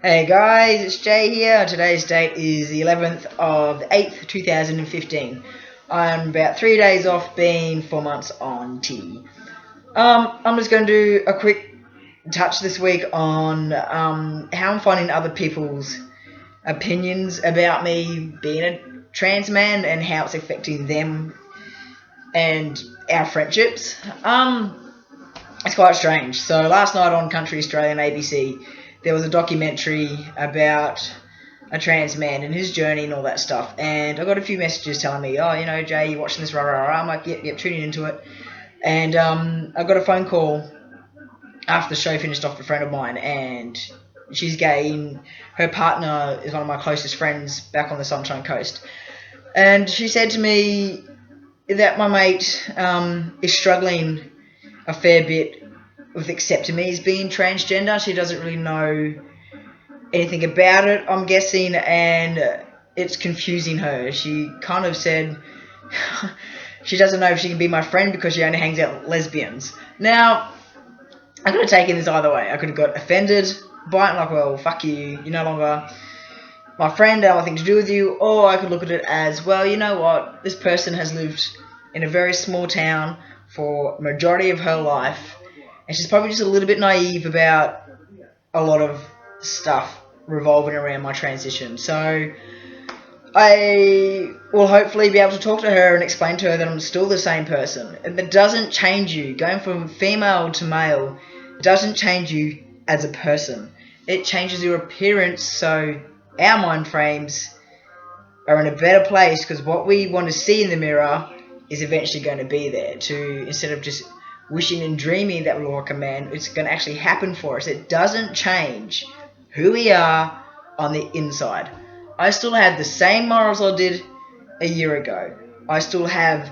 Hey guys, it's Jay here. Today's date is the 11th of the 8th, 2015. I'm about 3 days off being 4 months on T. I'm just going to do a quick touch this week on how I'm finding other people's opinions about me being a trans man and how it's affecting them and our friendships. It's quite strange. So last night on Country Australian ABC, there was a documentary about a trans man and his journey and all that stuff. And I got a few messages telling me, oh, you know, Jay, you watching this, rah, rah, rah. I'm like, yep, tuning into it. And I got a phone call after the show finished off with a friend of mine, and she's gay, and her partner is one of my closest friends back on the Sunshine Coast. And she said to me that my mate is struggling a fair bit with accepting me as being transgender. She doesn't really know anything about it, I'm guessing, and it's confusing her. She kind of said she doesn't know if she can be my friend because she only hangs out with lesbians. Now, I could have taken this either way. I could have got offended by it, like, well, fuck you, you're no longer my friend, I have nothing to do with you. Or I could look at it as, well, you know what, this person has lived in a very small town for a majority of her life, and she's probably just a little bit naive about a lot of stuff revolving around my transition. So I will hopefully be able to talk to her and explain to her that I'm still the same person. And that doesn't change you. Going from female to male doesn't change you as a person. It changes your appearance, so our mind frames are in a better place, because what we want to see in the mirror is eventually going to be there. To instead of just wishing and dreaming that we look like a man, it's going to actually happen for us. It doesn't change who we are on the inside. I still have the same morals I did a year ago. I still have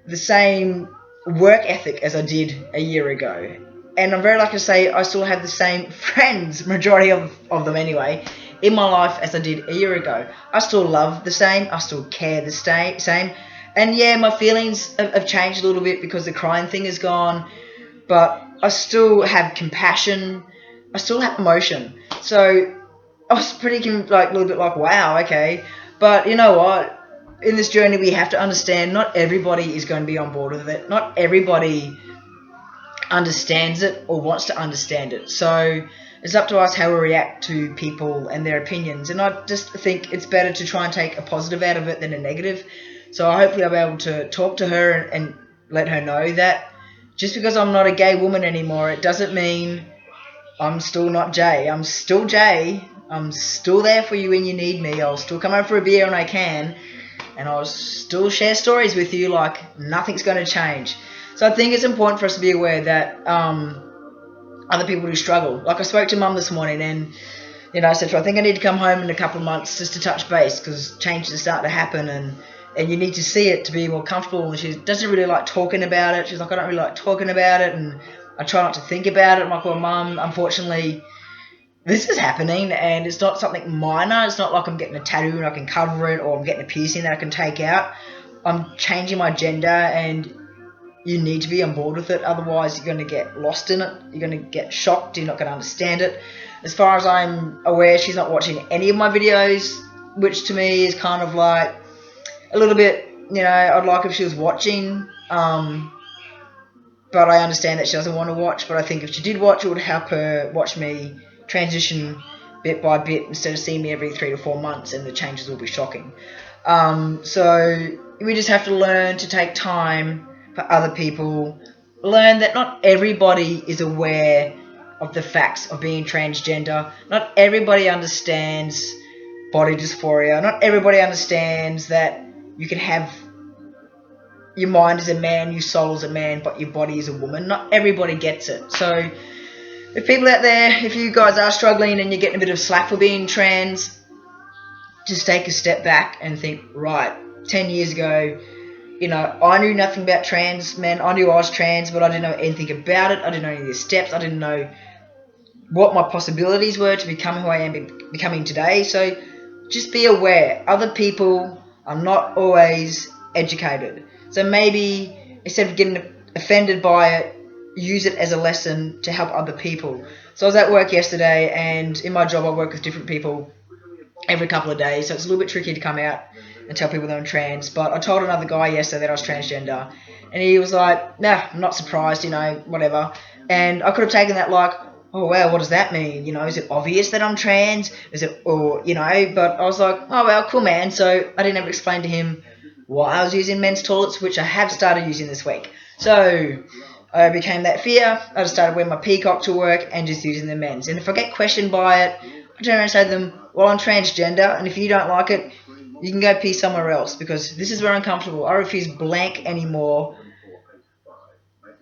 the same work ethic as I did a year ago. And I'm very lucky to say I still have the same friends, majority of them anyway, in my life as I did a year ago. I still love the same. I still care the same. And yeah, my feelings have changed a little bit because the crying thing is gone. But I still have compassion. I still have emotion. So I was pretty a little bit like, wow, okay. But you know what? In this journey, we have to understand not everybody is going to be on board with it. Not everybody understands it or wants to understand it. So it's up to us how we react to people and their opinions. And I just think it's better to try and take a positive out of it than a negative. So hopefully I'll be able to talk to her and let her know that just because I'm not a gay woman anymore, it doesn't mean I'm still not Jay. I'm still Jay. I'm still there for you when you need me. I'll still come over for a beer when I can. And I'll still share stories with you like nothing's going to change. So I think it's important for us to be aware that other people do struggle. Like I spoke to Mum this morning, and I said to her, I think I need to come home in a couple of months just to touch base, because changes are starting to happen, and you need to see it to be more comfortable. And she doesn't really like talking about it. She's like, I don't really like talking about it, and I try not to think about it. I'm like, well, Mum, unfortunately, this is happening, and it's not something minor. It's not like I'm getting a tattoo and I can cover it, or I'm getting a piercing that I can take out. I'm changing my gender, and you need to be on board with it. Otherwise, you're going to get lost in it. You're going to get shocked. You're not going to understand it. As far as I'm aware, she's not watching any of my videos, which to me is kind of like a little bit, I'd like if she was watching. But I understand that she doesn't want to watch. But I think if she did watch, it would help her watch me transition bit by bit instead of seeing me every 3 to 4 months, and the changes will be shocking. So we just have to learn to take time for other people. Learn that not everybody is aware of the facts of being transgender. Not everybody understands body dysphoria. Not everybody understands that you can have your mind as a man, your soul as a man, but your body is a woman. Not everybody gets it. So if people out there, if you guys are struggling and you're getting a bit of slack for being trans, just take a step back and think, right, 10 years ago, I knew nothing about trans men. I knew I was trans, but I didn't know anything about it. I didn't know any of the steps. I didn't know what my possibilities were to become who I am becoming today. So just be aware. Other people are not always educated. So maybe instead of getting offended by it, use it as a lesson to help other people. So I was at work yesterday, and in my job I work with different people every couple of days, so it's a little bit tricky to come out and tell people that I'm trans. But I told another guy yesterday that I was transgender, and he was like, nah, I'm not surprised, whatever. And I could have taken that like, oh wow, what does that mean? Is it obvious that I'm trans? Is it, but I was like, oh well, cool man. So I didn't ever explain to him why I was using men's toilets, which I have started using this week. So I became that fear. I just started wearing my peacock to work and just using the men's. And if I get questioned by it, I turn around and say to them, well, I'm transgender, and if you don't like it, you can go pee somewhere else, because this is where I'm comfortable. I refuse blank anymore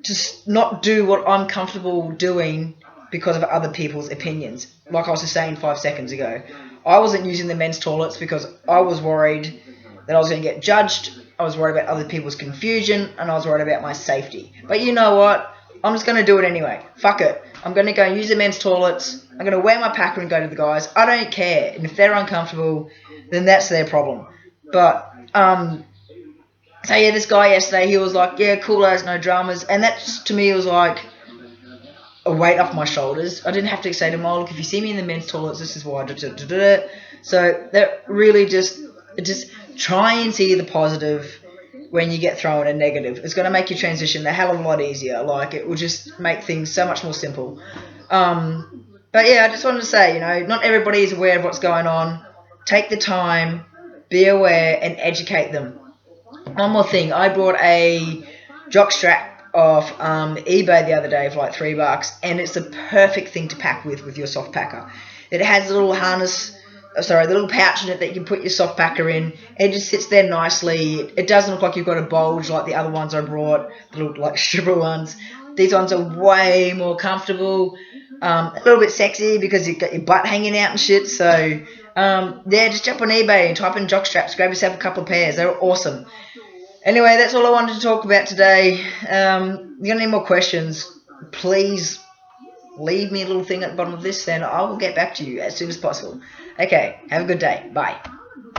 to not do what I'm comfortable doing because of other people's opinions. Like I was just saying 5 seconds ago, I wasn't using the men's toilets because I was worried that I was going to get judged. I was worried about other people's confusion, and I was worried about my safety. But you know what? I'm just going to do it anyway. Fuck it. I'm going to go and use the men's toilets. I'm going to wear my packer and go to the guys. I don't care. And if they're uncomfortable, then that's their problem. But, so yeah, this guy yesterday, he was like, yeah, cool as, no dramas. And that to me was like a weight off my shoulders. I didn't have to say to him, oh, look, if you see me in the men's toilets, this is why. So that really just try and see the positive when you get thrown a negative. It's going to make your transition a hell of a lot easier. Like, it will just make things so much more simple. But yeah, I just wanted to say, not everybody is aware of what's going on. Take the time, be aware, and educate them. One more thing, I bought a jock strap off eBay the other day for like $3, and it's the perfect thing to pack with your soft packer. It has a little harness, the little pouch in it that you can put your soft packer in. It just sits there nicely. It doesn't look like you've got a bulge like the other ones I brought, the little like stripper ones. These ones are way more comfortable, a little bit sexy because you've got your butt hanging out and shit. So yeah, just jump on eBay and type in jock straps, grab yourself a couple of pairs. They're awesome. Anyway, that's all I wanted to talk about today. You got any more questions, please leave me a little thing at the bottom of this, then I will get back to you as soon as possible. Okay, have a good day. Bye.